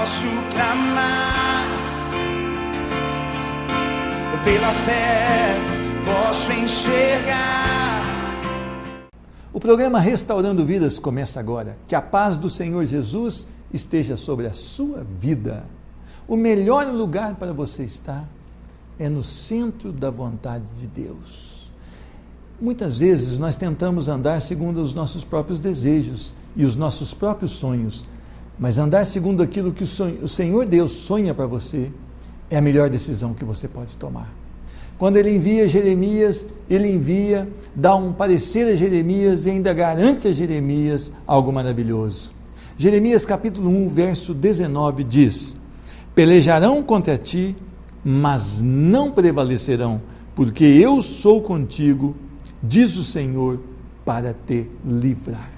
posso clamar, pela fé posso enxergar. O programa Restaurando Vidas começa agora. Que a paz do Senhor Jesus esteja sobre a sua vida. O melhor lugar para você estar é no centro da vontade de Deus. Muitas vezes nós tentamos andar segundo os nossos próprios desejos e os nossos próprios sonhos, mas andar segundo aquilo que o Senhor Deus sonha para você é a melhor decisão que você pode tomar. Quando ele envia Jeremias, dá um parecer a Jeremias e ainda garante a Jeremias algo maravilhoso. Jeremias capítulo 1, verso 19 diz: pelejarão contra ti, mas não prevalecerão, porque eu sou contigo, diz o Senhor, para te livrar.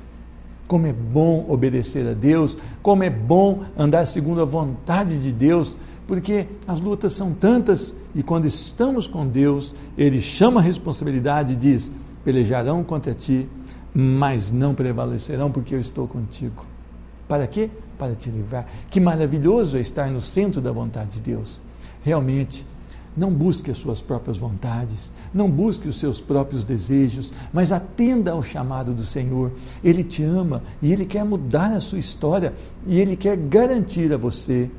Como é bom obedecer a Deus, como é bom andar segundo a vontade de Deus, porque as lutas são tantas e quando estamos com Deus, Ele chama a responsabilidade e diz: pelejarão contra ti, mas não prevalecerão, porque eu estou contigo. Para quê? Para te livrar. Que maravilhoso é estar no centro da vontade de Deus. Realmente, não busque as suas próprias vontades, não busque os seus próprios desejos, mas atenda ao chamado do Senhor. Ele te ama e Ele quer mudar a sua história e Ele quer garantir a você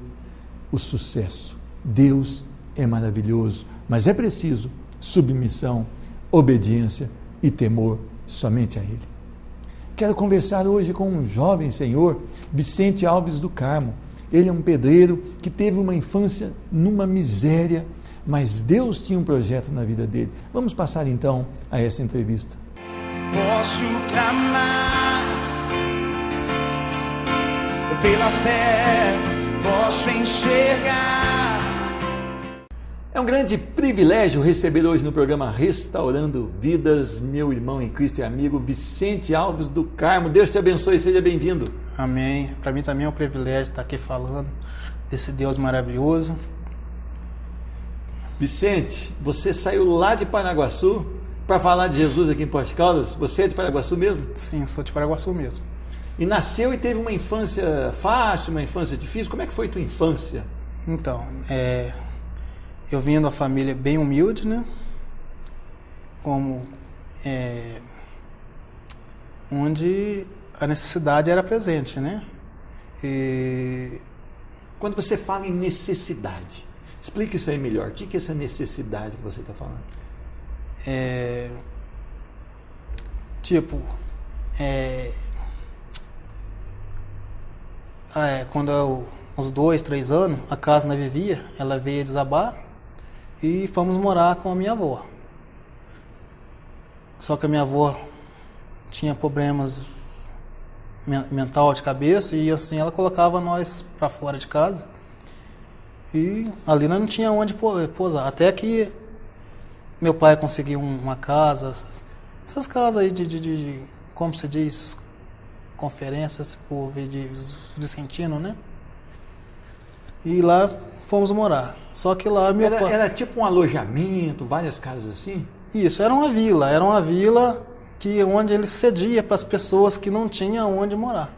o sucesso. Deus é maravilhoso, mas é preciso submissão, obediência e temor somente a Ele. Quero conversar hoje com um jovem senhor, Vicente Alves do Carmo. Ele é um pedreiro que teve uma infância numa miséria, mas Deus tinha um projeto na vida dele. Vamos passar então a essa entrevista. Posso clamar, pela fé posso enxergar. É um grande privilégio receber hoje no programa Restaurando Vidas, meu irmão em Cristo e amigo, Vicente Alves do Carmo. Deus te abençoe, seja bem-vindo. Amém. Para mim também é um privilégio estar aqui falando desse Deus maravilhoso. Vicente, você saiu lá de Paraguaçu para falar de Jesus aqui em Poços de Caldas? Você é de Paraguaçu mesmo? Sim, sou de Paraguaçu mesmo. E nasceu e teve uma infância fácil, uma infância difícil. Como é que foi tua infância? Então, eu vim de uma família bem humilde, né? Onde a necessidade era presente, né? Quando você fala em necessidade, explique isso aí melhor. O que é essa necessidade que você está falando? Quando eu, uns 2, 3 anos, a casa onde eu vivia, ela veio desabar e fomos morar com a minha avó. Só que a minha avó tinha problemas mental de cabeça e assim ela colocava nós para fora de casa. E ali nós não tinha onde pousar. Até que meu pai conseguiu uma casa, essas casas aí de como se diz, conferências por de Vicentino, né? E lá fomos morar. Só que lá meu pai... Era tipo um alojamento, várias casas assim? Isso, era uma vila onde ele cedia para as pessoas que não tinham onde morar.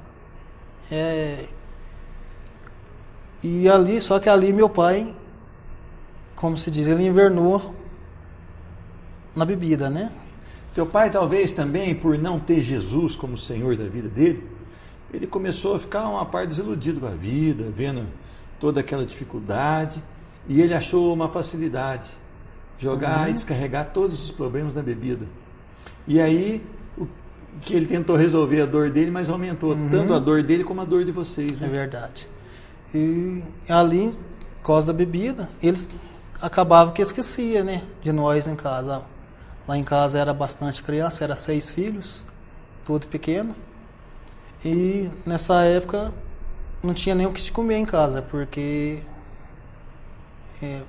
E ali, só que ali meu pai, como se diz, ele invernou na bebida, né? Teu pai talvez também, por não ter Jesus como Senhor da vida dele, ele começou a ficar uma parte desiludido com a vida, vendo toda aquela dificuldade, e ele achou uma facilidade, jogar e descarregar todos os problemas na bebida. E aí, que ele tentou resolver a dor dele, mas aumentou tanto a dor dele como a dor de vocês, né? É verdade. E ali, por causa da bebida, eles acabavam que esquecia, né, de nós em casa. Lá em casa era bastante criança, era 6 filhos, tudo pequeno. E nessa época não tinha nem o que comer em casa, porque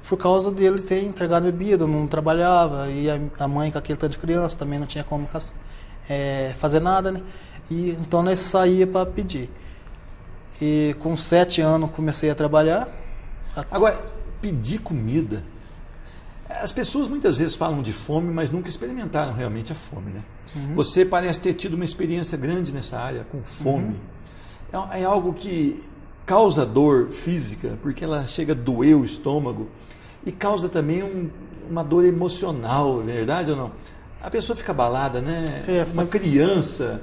por causa dele ter entregado bebida, não trabalhava, e a mãe com aquele tanto de criança também não tinha como fazer nada, né? E então nós saía para pedir. E com 7 anos comecei a trabalhar. Agora, pedir comida. As pessoas muitas vezes falam de fome, mas nunca experimentaram realmente a fome, né? Você parece ter tido uma experiência grande nessa área, com fome. É algo que causa dor física, porque ela chega a doer o estômago, e causa também uma dor emocional, verdade ou não? A pessoa fica abalada, né? Uma criança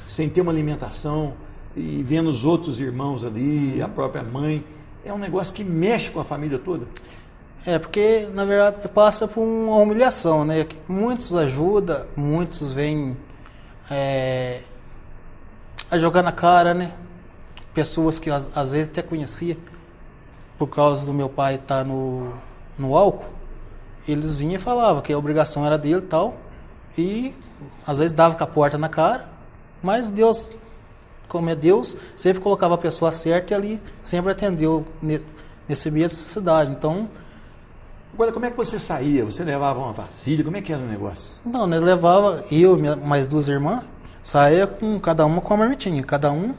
sem ter uma alimentação e vendo os outros irmãos ali, a própria mãe, é um negócio que mexe com a família toda. Porque na verdade passa por uma humilhação, né? Muitos ajudam, muitos vêm a jogar na cara, né? Pessoas que às vezes até conhecia, por causa do meu pai estar no álcool, eles vinham e falavam que a obrigação era dele e tal, e às vezes dava com a porta na cara, mas Deus, como é Deus, sempre colocava a pessoa certa e ali sempre atendeu nesse meio de necessidade. Então, agora, como é que você saía? Você levava uma vasilha? Como é que era o negócio? Não, nós levava, eu e mais duas irmãs, saía com cada uma com uma marmitinha. Cada um,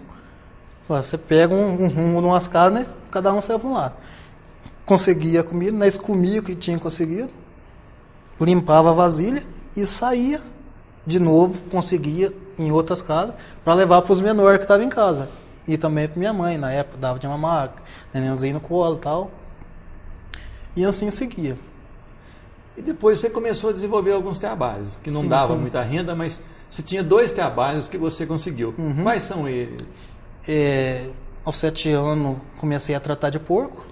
você pega um rumo de umas casas, né? Cada um saia para um lado. Conseguia comida, nós comia o que tinha conseguido, limpava a vasilha e saía de novo, conseguia em outras casas, para levar para os menores que estavam em casa. E também para minha mãe, na época, dava de mamar, nenenzinho no colo e tal. E assim seguia. E depois você começou a desenvolver alguns trabalhos, que não davam muita renda, mas você tinha 2 trabalhos que você conseguiu. Uhum. Quais são eles? Aos 7 anos comecei a tratar de porco.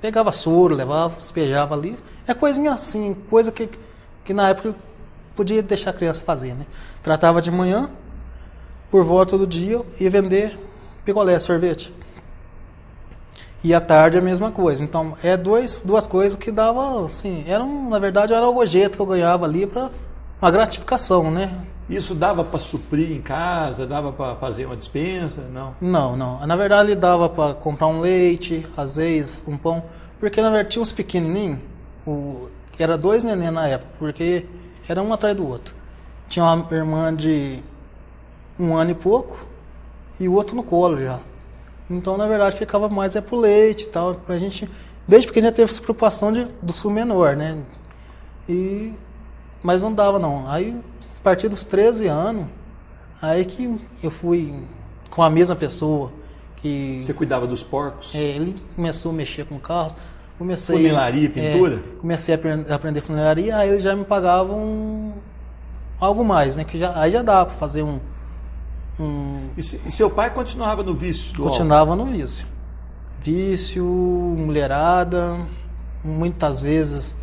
Pegava soro, levava, despejava ali. É coisinha assim, coisa que na época podia deixar a criança fazer, né? Tratava de manhã, por volta do dia, ia vender picolé, sorvete. E à tarde a mesma coisa. Então, duas coisas que dava, assim, na verdade, era o objeto que eu ganhava ali para uma gratificação, né? Isso dava para suprir em casa, dava para fazer uma despensa, não? Não. Na verdade, ele dava para comprar um leite, às vezes um pão, porque na verdade tinha uns pequenininhos, era 2 neném na época, porque era um atrás do outro. Tinha uma irmã de 1 ano e pouco e o outro no colo já. Então, na verdade, ficava mais pro leite e tal, pra gente, desde pequeno já teve essa preocupação do sul menor, né? Mas não dava não. Aí, a partir dos 13 anos, aí que eu fui com a mesma pessoa que... Você cuidava dos porcos? Ele começou a mexer com carros. Funilaria, pintura? Comecei a aprender funilaria, aí eles já me pagavam algo mais, né? Aí já dava para fazer E seu pai continuava no vício do álcool? Continuava no vício. Vício, mulherada. Muitas vezes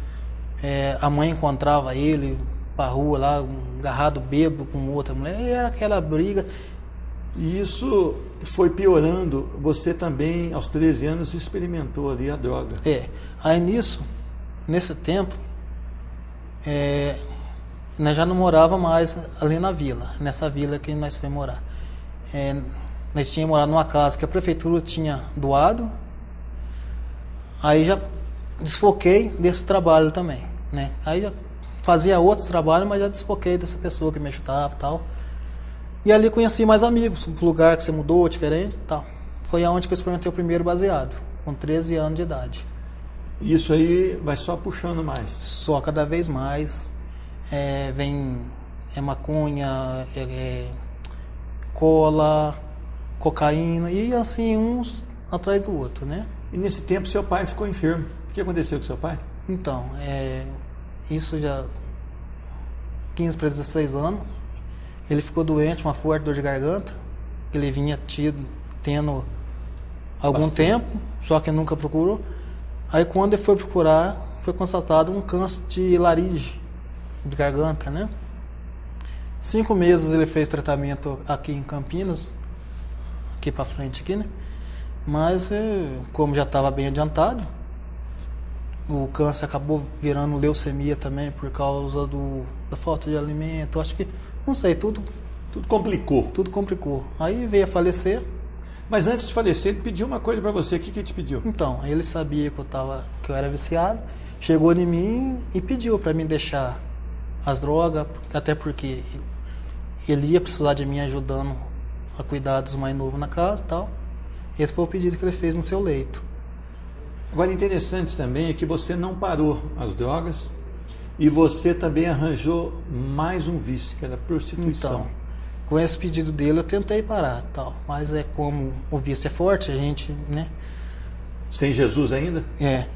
a mãe encontrava ele pra rua lá, agarrado bêbado com outra mulher, e era aquela briga. E isso foi piorando. Você também, aos 13 anos, experimentou ali a droga. Aí nesse tempo, nós já não morava mais ali na vila, nessa vila que nós fomos morar. Nós tínhamos morado numa casa que a prefeitura tinha doado. Aí já desfoquei desse trabalho também, né? Aí já fazia outros trabalhos, mas já desfoquei dessa pessoa que me ajudava e tal. E ali conheci mais amigos, um lugar que você mudou, diferente e tal. Foi aonde que eu experimentei o primeiro baseado, com 13 anos de idade. Isso aí vai só puxando mais? Só cada vez mais. Vem maconha, cola, cocaína, e assim uns atrás do outro, né? E nesse tempo seu pai ficou enfermo. O que aconteceu com seu pai? Então, isso já 15 para 16 anos. Ele ficou doente, uma forte dor de garganta. Ele vinha tendo algum tempo, só que nunca procurou. Aí quando ele foi procurar, foi constatado um câncer de laringe, de garganta, né? 5 meses ele fez tratamento aqui em Campinas, aqui para frente aqui, né? Mas como já estava bem adiantado, o câncer acabou virando leucemia também por causa da falta de alimento. Acho que, não sei, tudo complicou. Tudo complicou. Aí veio a falecer. Mas antes de falecer, ele pediu uma coisa para você. O que ele te pediu? Então, ele sabia que eu era viciado, chegou em mim e pediu para mim deixar as drogas, até porque ele ia precisar de mim ajudando a cuidar dos mais novos na casa e tal. Esse foi o pedido que ele fez no seu leito. Agora, interessante também é que você não parou as drogas e você também arranjou mais um vício, que era a prostituição. Então, com esse pedido dele eu tentei parar, tal. Mas é como o vício é forte, a gente, né? Sem Jesus ainda? É.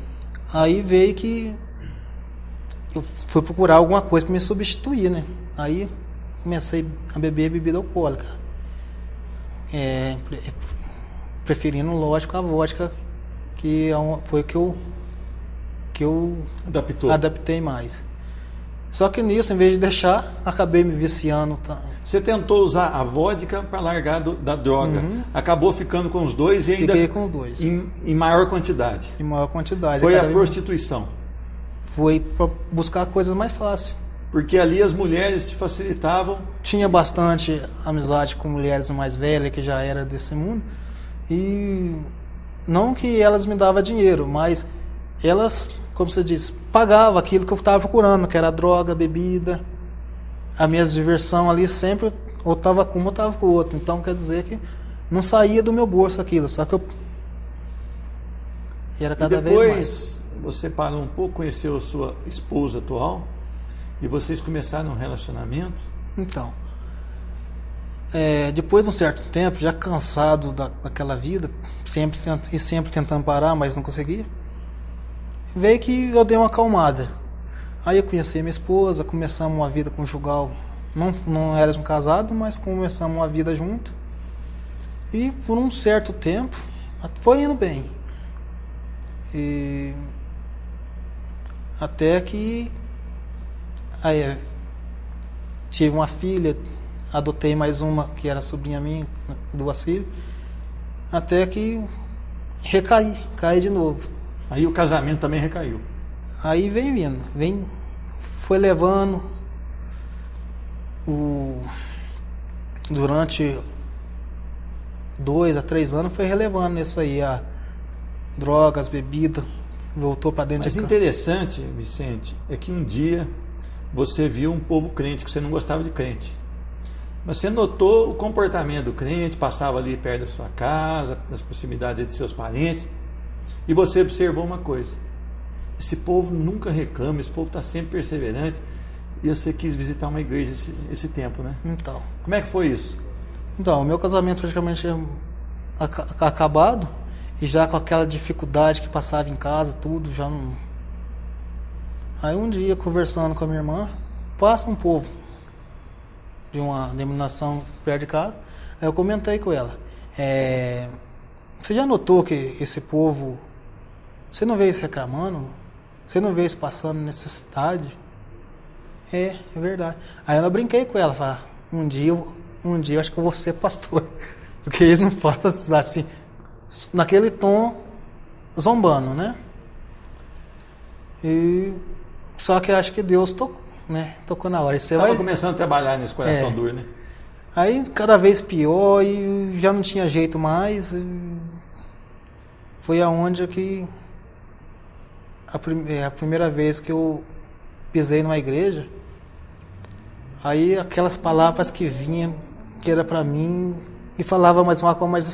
Aí veio que eu fui procurar alguma coisa para me substituir, né? Aí comecei a beber bebida alcoólica. Preferindo, lógico, a vodka, que foi que eu adaptei mais. Só que nisso, em vez de deixar, acabei me viciando. Você tentou usar a vodka para largar da droga. Acabou ficando com os dois e ainda... Fiquei com os dois. Em maior quantidade. Em maior quantidade. Foi a prostituição. Foi para buscar coisas mais fáceis. Porque ali as mulheres te facilitavam. Tinha bastante amizade com mulheres mais velhas, que já era desse mundo. E não que elas me davam dinheiro, mas elas, como você disse, pagavam aquilo que eu estava procurando, que era droga, bebida. A minha diversão ali sempre, ou estava com um ou estava com o outro. Então quer dizer que não saía do meu bolso aquilo, só que eu era cada vez mais. Depois você parou um pouco, conheceu a sua esposa atual e vocês começaram um relacionamento? Então, depois de um certo tempo, já cansado daquela vida, sempre tentando parar, mas não conseguia, veio que eu dei uma acalmada. Aí eu conheci minha esposa, começamos uma vida conjugal. Não éramos casados, mas começamos uma vida junto. E por um certo tempo, foi indo bem. E até que aí, tive uma filha, adotei mais uma que era sobrinha minha, 2 filhas, até que caí de novo. Aí o casamento também recaiu. Aí foi levando durante 2 a 3 anos, foi relevando isso aí, a drogas, bebida, voltou para dentro de casa. Mas interessante, Vicente, é que um dia você viu um povo crente, que você não gostava de crente. Mas você notou o comportamento do crente, passava ali perto da sua casa, nas proximidades de seus parentes, e você observou uma coisa: esse povo nunca reclama, esse povo está sempre perseverante, e você quis visitar uma igreja esse tempo, né? Então. Como é que foi isso? Então, o meu casamento praticamente acabado, e já com aquela dificuldade que passava em casa, tudo, já não... Aí um dia, conversando com a minha irmã, passa um povo de uma denominação perto de casa. Aí eu comentei com ela, você já notou que esse povo, você não vê isso reclamando? Você não vê isso passando necessidade? É verdade. Aí eu brinquei com ela, falei, um dia eu acho que eu vou ser pastor, porque eles não falam assim, naquele tom zombando, né? Só que eu acho que Deus tocou, né? Tocou na hora. Estava começando a trabalhar nesse coração duro, né? Aí cada vez pior e já não tinha jeito mais. Foi aonde que a primeira vez que eu pisei numa igreja, aí aquelas palavras que vinham, que era para mim, e falava mais uma coisa, mas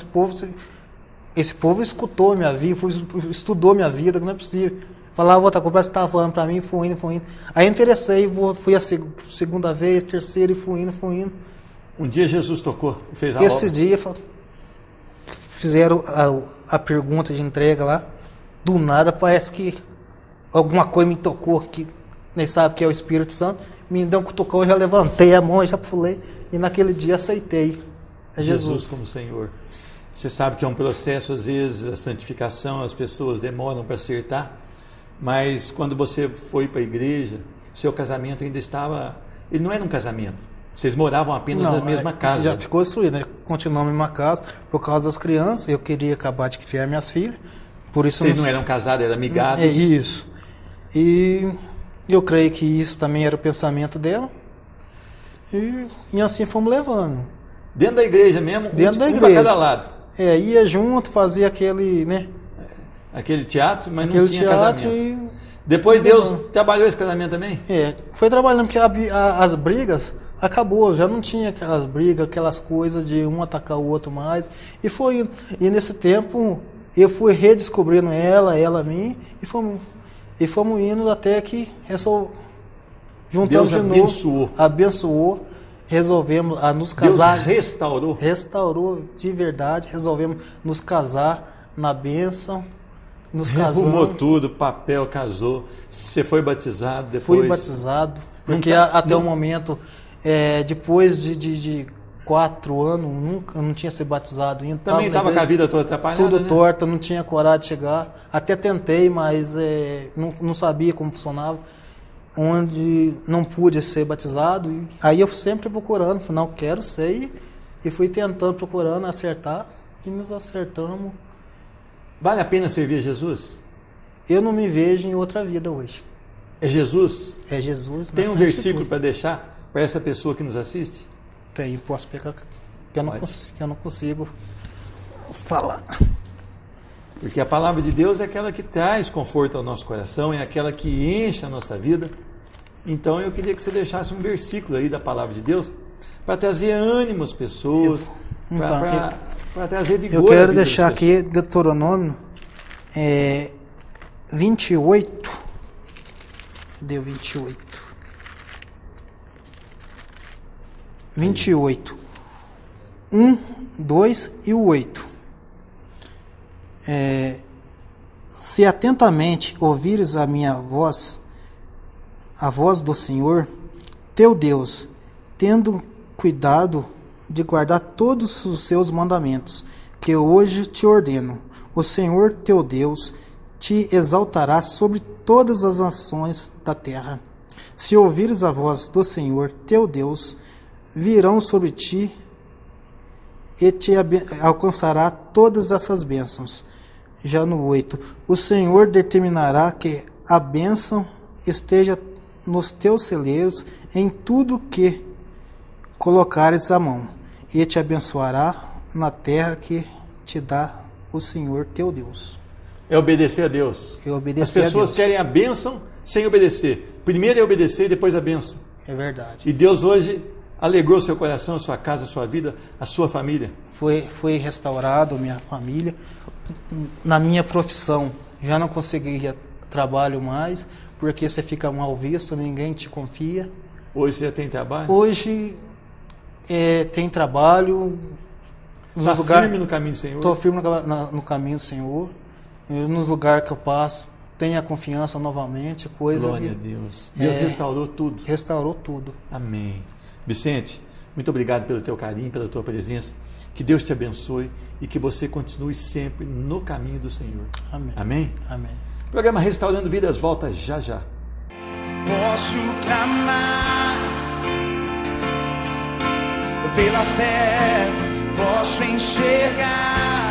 esse povo escutou minha vida, estudou minha vida, que não é possível. Falava outra coisa, você estava falando para mim, fui indo. Aí eu interessei, fui a segunda vez, terceira, e fui indo. Um dia Jesus tocou e fez a obra. Esse dia fizeram a pergunta de entrega lá, do nada parece que alguma coisa me tocou, que nem sabe que é o Espírito Santo, me deu um cutucão, eu já levantei a mão, já pulei, e naquele dia aceitei Jesus como Senhor. Você sabe que é um processo, às vezes, a santificação, as pessoas demoram para acertar, mas quando você foi para a igreja, seu casamento ainda estava... Ele não era um casamento, vocês moravam apenas na mesma casa. Já ficou destruído, né? Continuamos na mesma casa, por causa das crianças, eu queria acabar de criar minhas filhas, por isso... Vocês não eram casados, eram amigados? É isso. E eu creio que isso também era o pensamento dela, e assim fomos levando. Dentro da igreja mesmo? Dentro da igreja. Um para cada lado? Ia junto, fazia aquele, né? Aquele teatro, mas aquele não tinha teatro casamento. Depois Deus trabalhou esse casamento também? Foi trabalhando, porque as brigas acabou, já não tinha aquelas brigas, aquelas coisas de um atacar o outro mais, e foi indo. E nesse tempo eu fui redescobrindo ela a mim, e fomos indo até que juntamos Deus de novo, abençoou, resolvemos nos casar. Deus restaurou? Restaurou de verdade, resolvemos nos casar na bênção, nos Arrumou casamos. tudo, papel, casou. Você foi batizado depois? Fui batizado, porque até o momento, depois de 4 anos, eu não tinha sido batizado ainda. Também estava com a vida toda atrapalhada, tudo né? torta, não tinha coragem de chegar. Até tentei, mas não sabia como funcionava. Onde não pude ser batizado. Aí eu sempre procurando, falei, não, quero ser. E fui tentando, procurando acertar. E nos acertamos. Vale a pena servir a Jesus? Eu não me vejo em outra vida hoje. É Jesus? É Jesus. Tem um versículo para deixar para essa pessoa que nos assiste? Tem, posso pegar, que eu não consigo falar. Porque a palavra de Deus é aquela que traz conforto ao nosso coração, é aquela que enche a nossa vida. Então eu queria que você deixasse um versículo aí da palavra de Deus para trazer ânimo às pessoas, para trazer vigor. Eu quero deixar aqui Deuteronômio 28. Deu 28. 28. 1, 2 e o 8. Se atentamente ouvires a minha voz, a voz do Senhor, teu Deus, tendo cuidado de guardar todos os seus mandamentos, que hoje te ordeno, o Senhor teu Deus te exaltará sobre todas as nações da terra. Se ouvires a voz do Senhor teu Deus, virão sobre ti e te alcançará todas essas bênçãos. Já no 8, o Senhor determinará que a bênção esteja nos teus celeiros em tudo que colocares a mão, e te abençoará na terra que te dá o Senhor teu Deus. É obedecer a Deus. É obedecer a Deus. As pessoas querem a bênção sem obedecer. Primeiro é obedecer e depois a bênção. É verdade. E Deus hoje alegrou seu coração, a sua casa, a sua vida, a sua família. Foi restaurado minha família. Na minha profissão, já não conseguia trabalho mais, porque você fica mal visto, ninguém te confia. Hoje você já tem trabalho? Hoje tem trabalho. Está firme no caminho do Senhor? Estou firme no caminho do Senhor. Nos lugares que eu passo, tenho a confiança novamente. Glória a Deus. Deus restaurou tudo. Restaurou tudo. Amém. Vicente, muito obrigado pelo teu carinho, pela tua presença. Que Deus te abençoe e que você continue sempre no caminho do Senhor. Amém. Amém? Amém. O programa Restaurando Vidas volta já já. Posso clamar pela fé, posso enxergar.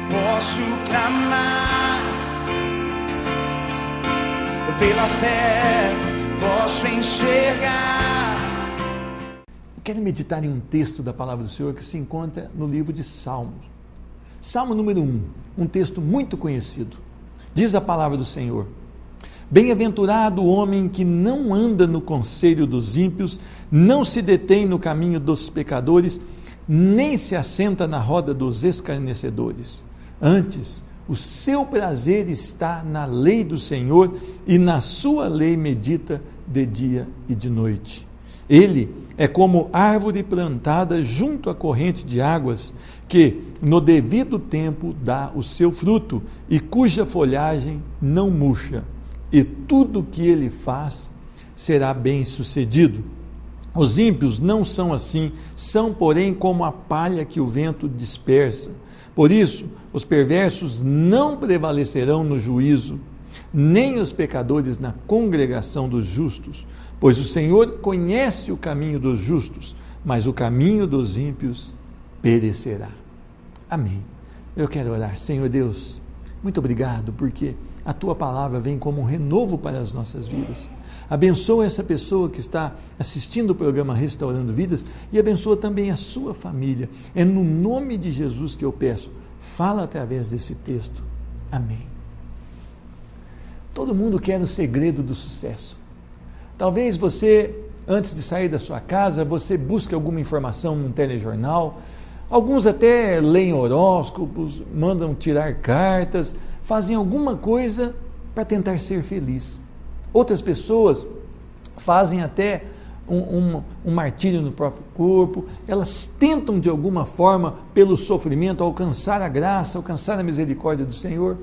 Posso clamar pela fé, posso enxergar. Quero meditar em um texto da palavra do Senhor que se encontra no livro de Salmos. Salmo número 1, um texto muito conhecido. Diz a palavra do Senhor: bem-aventurado o homem que não anda no conselho dos ímpios, não se detém no caminho dos pecadores, nem se assenta na roda dos escarnecedores. Antes, o seu prazer está na lei do Senhor, e na sua lei medita de dia e de noite. Ele é como árvore plantada junto à corrente de águas, que no devido tempo dá o seu fruto, e cuja folhagem não murcha, e tudo o que ele faz será bem sucedido. Os ímpios não são assim, são porém como a palha que o vento dispersa. Por isso, os perversos não prevalecerão no juízo, nem os pecadores na congregação dos justos, pois o Senhor conhece o caminho dos justos, mas o caminho dos ímpios perecerá. Amém. Eu quero orar. Senhor Deus, muito obrigado, porque a Tua palavra vem como um renovo para as nossas vidas. Abençoa essa pessoa que está assistindo o programa Restaurando Vidas e abençoa também a sua família. É no nome de Jesus que eu peço. Fala através desse texto. Amém. Todo mundo quer o segredo do sucesso. Talvez você, antes de sair da sua casa, você busque alguma informação num telejornal. Alguns até leem horóscopos, mandam tirar cartas, fazem alguma coisa para tentar ser feliz. Outras pessoas fazem até um martírio no próprio corpo, elas tentam de alguma forma, pelo sofrimento, alcançar a graça, alcançar a misericórdia do Senhor,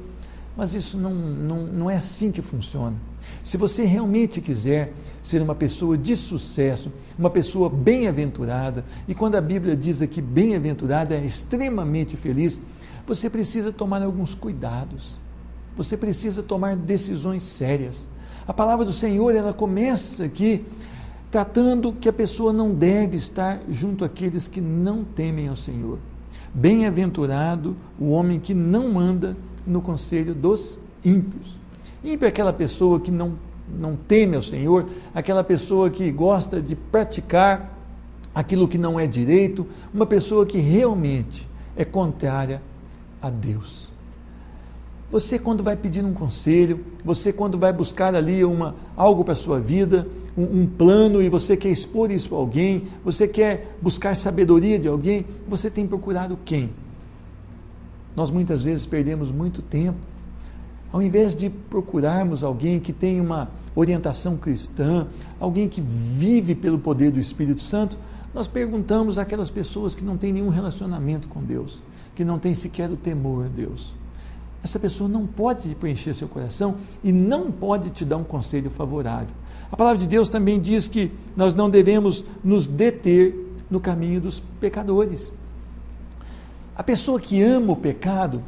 mas isso não é assim que funciona. Se você realmente quiser ser uma pessoa de sucesso, uma pessoa bem-aventurada, e quando a Bíblia diz aqui bem-aventurada é extremamente feliz, você precisa tomar alguns cuidados, você precisa tomar decisões sérias. A palavra do Senhor, ela começa aqui tratando que a pessoa não deve estar junto àqueles que não temem ao Senhor. Bem-aventurado o homem que não anda no conselho dos ímpios. Ímpio é aquela pessoa que não teme ao Senhor, aquela pessoa que gosta de praticar aquilo que não é direito, uma pessoa que realmente é contrária a Deus. Você, quando vai pedir um conselho, você, quando vai buscar ali algo para a sua vida, um plano, e você quer expor isso a alguém, você quer buscar sabedoria de alguém, você tem procurado quem? Nós muitas vezes perdemos muito tempo. Ao invés de procurarmos alguém que tem uma orientação cristã, alguém que vive pelo poder do Espírito Santo, nós perguntamos àquelas pessoas que não têm nenhum relacionamento com Deus, que não têm sequer o temor a Deus. Essa pessoa não pode preencher seu coração e não pode te dar um conselho favorável. A palavra de Deus também diz que nós não devemos nos deter no caminho dos pecadores. A pessoa que ama o pecado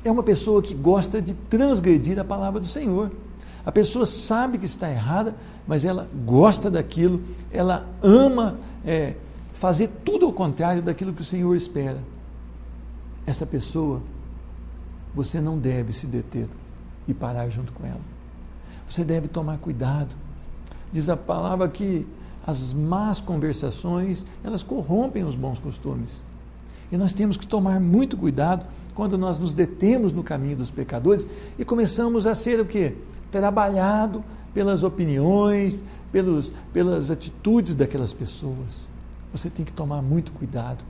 é uma pessoa que gosta de transgredir a palavra do Senhor. A pessoa sabe que está errada, mas ela gosta daquilo, ela ama fazer tudo ao contrário daquilo que o Senhor espera. Essa pessoa, você não deve se deter e parar junto com ela. Você deve tomar cuidado. Diz a palavra que as más conversações, elas corrompem os bons costumes. E nós temos que tomar muito cuidado quando nós nos detemos no caminho dos pecadores e começamos a ser o quê? Trabalhado pelas opiniões, pelas atitudes daquelas pessoas. Você tem que tomar muito cuidado.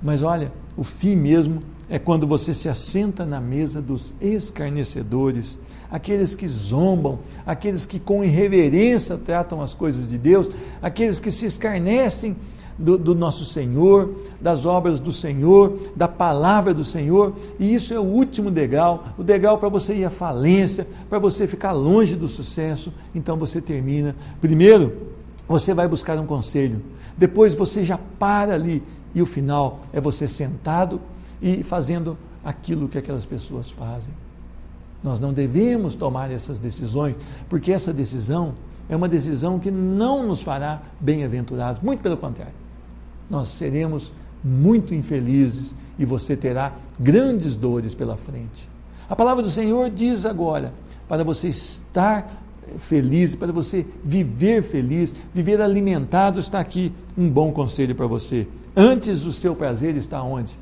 Mas olha, o fim mesmo é quando você se assenta na mesa dos escarnecedores, aqueles que zombam, aqueles que com irreverência tratam as coisas de Deus, aqueles que se escarnecem do nosso Senhor, das obras do Senhor, da palavra do Senhor, e isso é o último degrau, o degrau para você ir à falência, para você ficar longe do sucesso. Então você termina, primeiro você vai buscar um conselho, depois você já para ali, e o final é você sentado e fazendo aquilo que aquelas pessoas fazem. Nós não devemos tomar essas decisões, porque essa decisão é uma decisão que não nos fará bem-aventurados, muito pelo contrário. Nós seremos muito infelizes e você terá grandes dores pela frente. A palavra do Senhor diz agora, para você estar feliz, para você viver feliz, viver alimentado, está aqui um bom conselho para você. Antes o seu prazer está onde?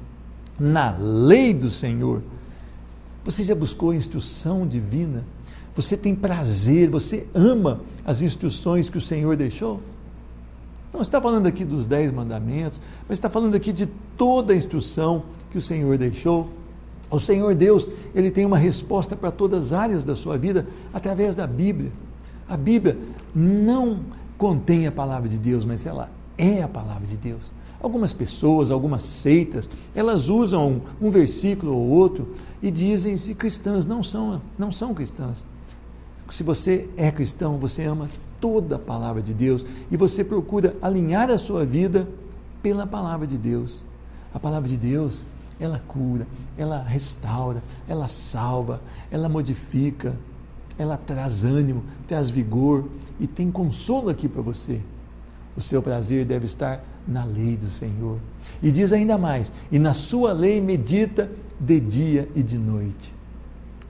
Na lei do Senhor. Você já buscou a instrução divina? Você tem prazer, você ama as instruções que o Senhor deixou? Não está falando aqui dos 10 mandamentos, mas está falando aqui de toda a instrução que o Senhor deixou. O Senhor Deus, Ele tem uma resposta para todas as áreas da sua vida através da Bíblia. A Bíblia não contém a palavra de Deus, mas ela é a palavra de Deus. Algumas pessoas, algumas seitas, elas usam um versículo ou outro e dizem-se cristãs, não são cristãs. Se você é cristão, você ama toda a palavra de Deus e você procura alinhar a sua vida pela palavra de Deus. A palavra de Deus, ela cura, ela restaura, ela salva, ela modifica, ela traz ânimo, traz vigor e tem consolo aqui para você. O seu prazer deve estar na lei do Senhor. E diz ainda mais, e na sua lei medita de dia e de noite.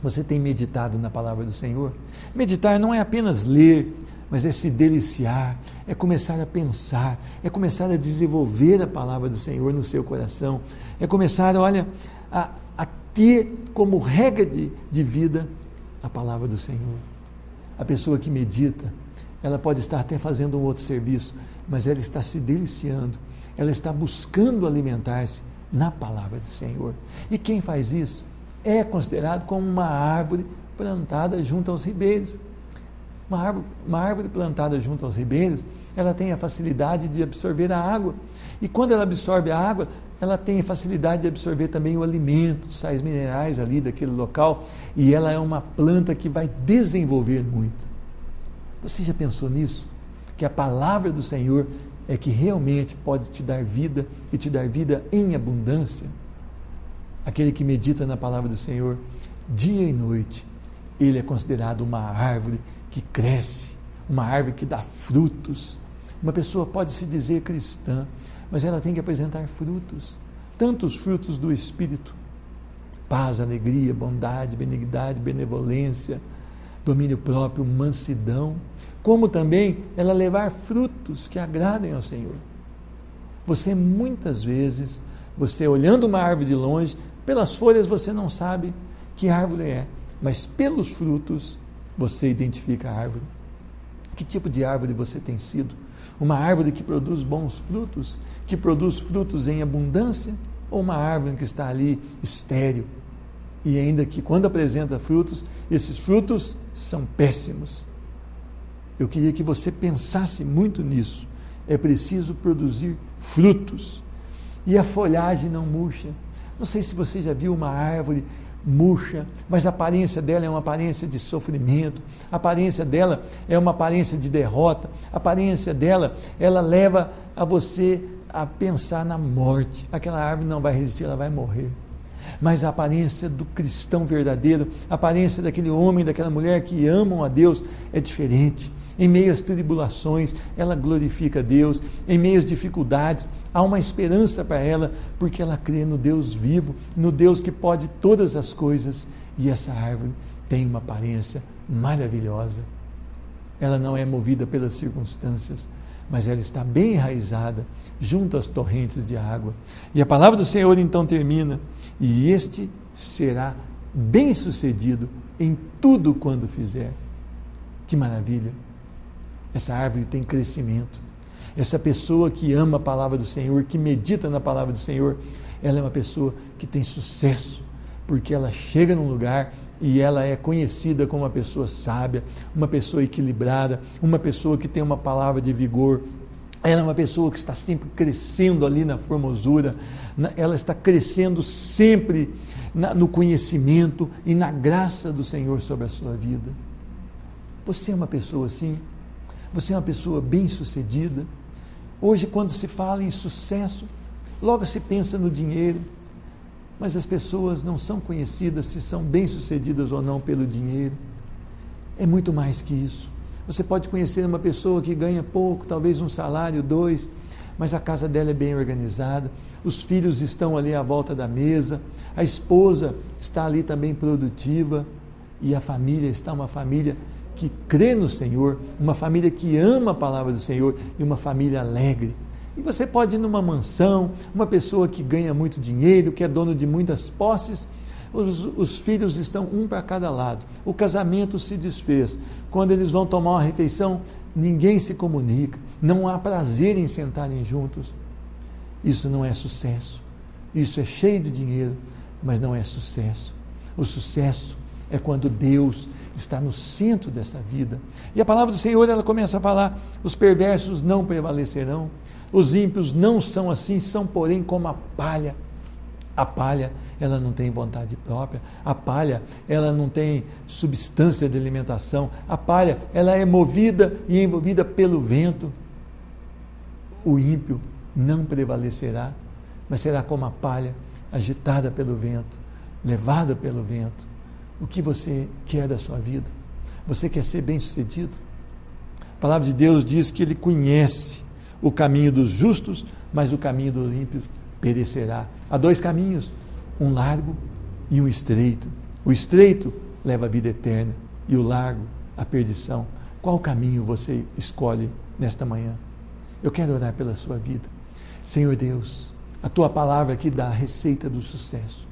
Você tem meditado na palavra do Senhor? Meditar não é apenas ler, mas é se deliciar, é começar a pensar, é começar a desenvolver a palavra do Senhor no seu coração, é começar, olha, a ter como regra de vida a palavra do Senhor. A pessoa que medita, ela pode estar até fazendo um outro serviço, mas ela está se deliciando, ela está buscando alimentar-se na palavra do Senhor. E quem faz isso é considerado como uma árvore plantada junto aos ribeiros. Uma árvore plantada junto aos ribeiros, ela tem a facilidade de absorver a água. E quando ela absorve a água, ela tem a facilidade de absorver também o alimento, os sais minerais ali daquele local. E ela é uma planta que vai desenvolver muito. Você já pensou nisso? Que a palavra do Senhor é que realmente pode te dar vida e te dar vida em abundância. Aquele que medita na palavra do Senhor dia e noite, ele é considerado uma árvore que cresce, uma árvore que dá frutos. Uma pessoa pode se dizer cristã, mas ela tem que apresentar frutos, tantos frutos do Espírito: paz, alegria, bondade, benignidade, benevolência, domínio próprio, mansidão, como também ela levar frutos que agradem ao Senhor. Você muitas vezes, você olhando uma árvore de longe, pelas folhas você não sabe que árvore é, mas pelos frutos você identifica a árvore. Que tipo de árvore você tem sido? Uma árvore que produz bons frutos, que produz frutos em abundância, ou uma árvore que está ali estéril, e ainda que quando apresenta frutos, esses frutos são péssimos? Eu queria que você pensasse muito nisso. É preciso produzir frutos, e a folhagem não murcha. Não sei se você já viu uma árvore murcha, mas a aparência dela é uma aparência de sofrimento, a aparência dela é uma aparência de derrota, a aparência dela, ela leva a você a pensar na morte. Aquela árvore não vai resistir, ela vai morrer. Mas a aparência do cristão verdadeiro, a aparência daquele homem, daquela mulher que amam a Deus é diferente. Em meio às tribulações, ela glorifica a Deus. Em meio às dificuldades, há uma esperança para ela, porque ela crê no Deus vivo, no Deus que pode todas as coisas. E essa árvore tem uma aparência maravilhosa. Ela não é movida pelas circunstâncias, mas ela está bem enraizada junto às torrentes de água. E a palavra do Senhor então termina: e este será bem-sucedido em tudo quando fizer. Que maravilha! Essa árvore tem crescimento. Essa pessoa que ama a palavra do Senhor, que medita na palavra do Senhor, ela é uma pessoa que tem sucesso, porque ela chega num lugar e ela é conhecida como uma pessoa sábia, uma pessoa equilibrada, uma pessoa que tem uma palavra de vigor. Ela é uma pessoa que está sempre crescendo ali na formosura, ela está crescendo sempre no conhecimento e na graça do Senhor sobre a sua vida. Você é uma pessoa assim? Você é uma pessoa bem-sucedida? Hoje, quando se fala em sucesso, logo se pensa no dinheiro, mas as pessoas não são conhecidas se são bem-sucedidas ou não pelo dinheiro. É muito mais que isso. Você pode conhecer uma pessoa que ganha pouco, talvez um salário, 2, mas a casa dela é bem organizada, os filhos estão ali à volta da mesa, a esposa está ali também produtiva, e a família está uma família que crê no Senhor, uma família que ama a palavra do Senhor e uma família alegre. E você pode ir numa mansão, uma pessoa que ganha muito dinheiro, que é dono de muitas posses, os filhos estão um para cada lado, o casamento se desfez, quando eles vão tomar uma refeição, ninguém se comunica, não há prazer em sentarem juntos. Isso não é sucesso, isso é cheio de dinheiro, mas não é sucesso. O sucesso é quando Deus está no centro dessa vida. E a palavra do Senhor, ela começa a falar: os perversos não prevalecerão, os ímpios não são assim, são porém como a palha. A palha, ela não tem vontade própria, a palha, ela não tem substância de alimentação, a palha, ela é movida e envolvida pelo vento. O ímpio não prevalecerá, mas será como a palha, agitada pelo vento, levada pelo vento. O que você quer da sua vida? Você quer ser bem-sucedido? A palavra de Deus diz que Ele conhece o caminho dos justos, mas o caminho do ímpio perecerá. Há dois caminhos, um largo e um estreito. O estreito leva à vida eterna e o largo à perdição. Qual caminho você escolhe nesta manhã? Eu quero orar pela sua vida. Senhor Deus, a Tua palavra que dá a receita do sucesso.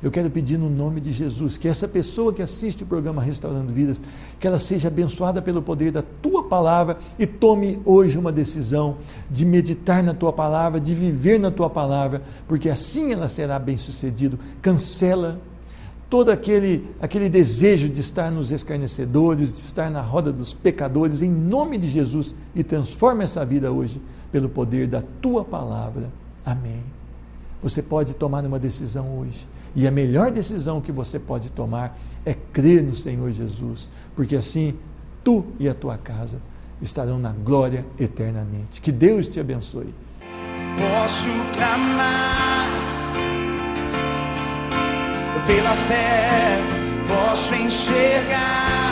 Eu quero pedir no nome de Jesus que essa pessoa que assiste o programa Restaurando Vidas, que ela seja abençoada pelo poder da Tua palavra e tome hoje uma decisão de meditar na Tua palavra, de viver na Tua palavra, porque assim ela será bem-sucedida. Cancela todo aquele desejo de estar nos escarnecedores, de estar na roda dos pecadores, em nome de Jesus, e transforma essa vida hoje pelo poder da Tua palavra. Amém. Você pode tomar uma decisão hoje, e a melhor decisão que você pode tomar é crer no Senhor Jesus, porque assim tu e a tua casa estarão na glória eternamente. Que Deus te abençoe. Posso clamar pela fé, posso enxergar.